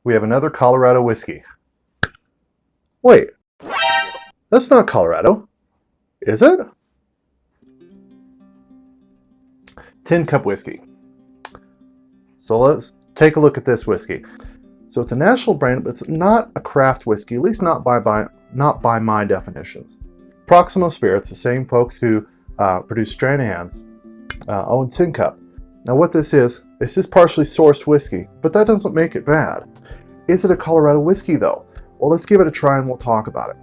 we have another Colorado whiskey. Wait, that's not Colorado, is it? Tincup Whiskey. So let's take a look at this whiskey. So it's a national brand, but it's not a craft whiskey, at least not by my definitions. Proximo Spirits, the same folks who produce Stranahan's, own Tincup. Now what this is partially sourced whiskey, but that doesn't make it bad. Is it a Colorado whiskey though? Well, let's give it a try and we'll talk about it.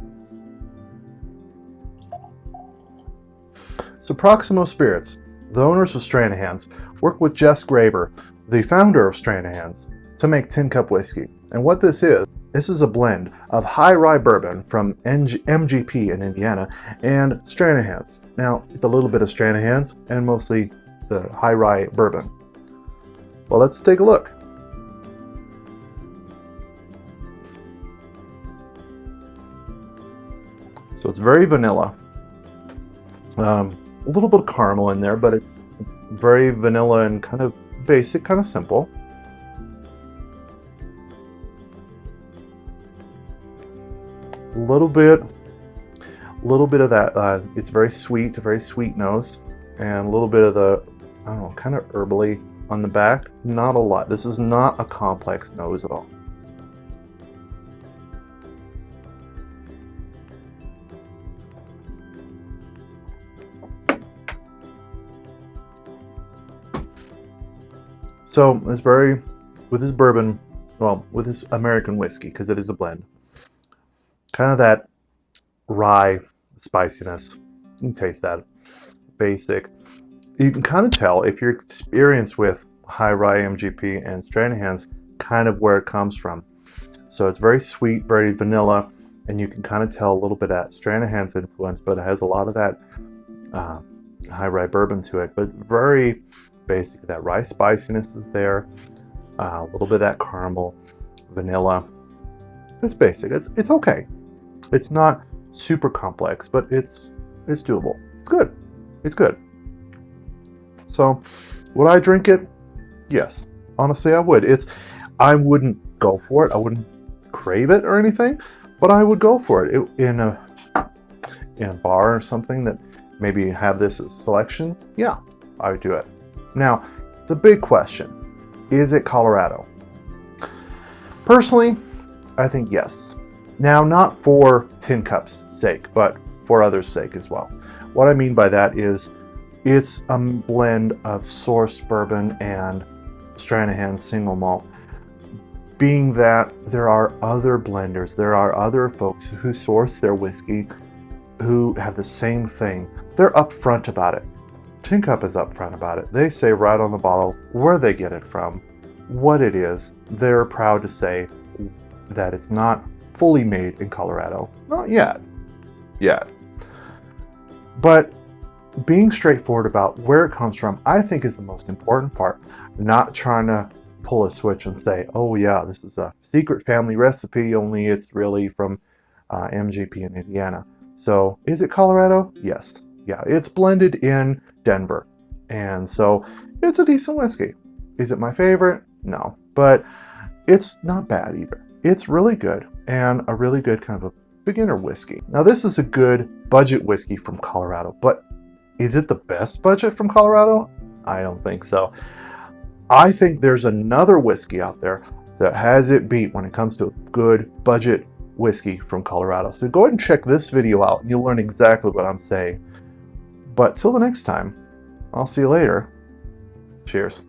So Proximo Spirits, the owners of Stranahan's, work with Jess Graber, the founder of Stranahan's, to make Tincup whiskey. And what this is a blend of high rye bourbon from MGP in Indiana and Stranahan's. Now, it's a little bit of Stranahan's and mostly the high rye bourbon. Well, let's take a look. So it's very vanilla. A little bit of caramel in there, but it's very vanilla and kind of basic, kind of simple. A little bit of that. It's very sweet nose, and a little bit of the, I don't know, kind of herbally on the back. Not a lot. This is not a complex nose at all. So it's very, with this bourbon, well, with this American whiskey, because it is a blend, kind of that rye spiciness. You can taste that. Basic. You can kind of tell if you're experienced with high rye MGP and Stranahan's, kind of where it comes from. So it's very sweet, very vanilla, and you can kind of tell a little bit of that Stranahan's influence, but it has a lot of that high rye bourbon to it. But it's very basic. That rye spiciness is there. A little bit of that caramel, vanilla. It's basic. It's okay. It's not super complex, but it's doable. It's good. It's good. So, would I drink it? Yes. Honestly, I would. I wouldn't go for it. I wouldn't crave it or anything, but I would go for it in a bar or something that maybe have this as selection. Yeah, I would do it. Now, the big question, is it Colorado? Personally, I think yes. Now, not for Tincup's sake, but for others' sake as well. What I mean by that is it's a blend of sourced bourbon and Stranahan's single malt. Being that there are other blenders, there are other folks who source their whiskey who have the same thing. They're upfront about it. Tincup is upfront about it. They say right on the bottle where they get it from, what it is. They're proud to say that it's not fully made in Colorado. Not yet. But being straightforward about where it comes from, I think is the most important part. Not trying to pull a switch and say, oh yeah, this is a secret family recipe, only it's really from MGP in Indiana. So is it Colorado? Yes. Yeah, it's blended in Denver. And so it's a decent whiskey. Is it my favorite? No. But it's not bad either. It's really good, and a really good kind of a beginner whiskey. Now this is a good budget whiskey from Colorado, but is it the best budget from Colorado? I don't think so. I think there's another whiskey out there that has it beat when it comes to a good budget whiskey from Colorado. So go ahead and check this video out and you'll learn exactly what I'm saying. But till the next time, I'll see you later. Cheers.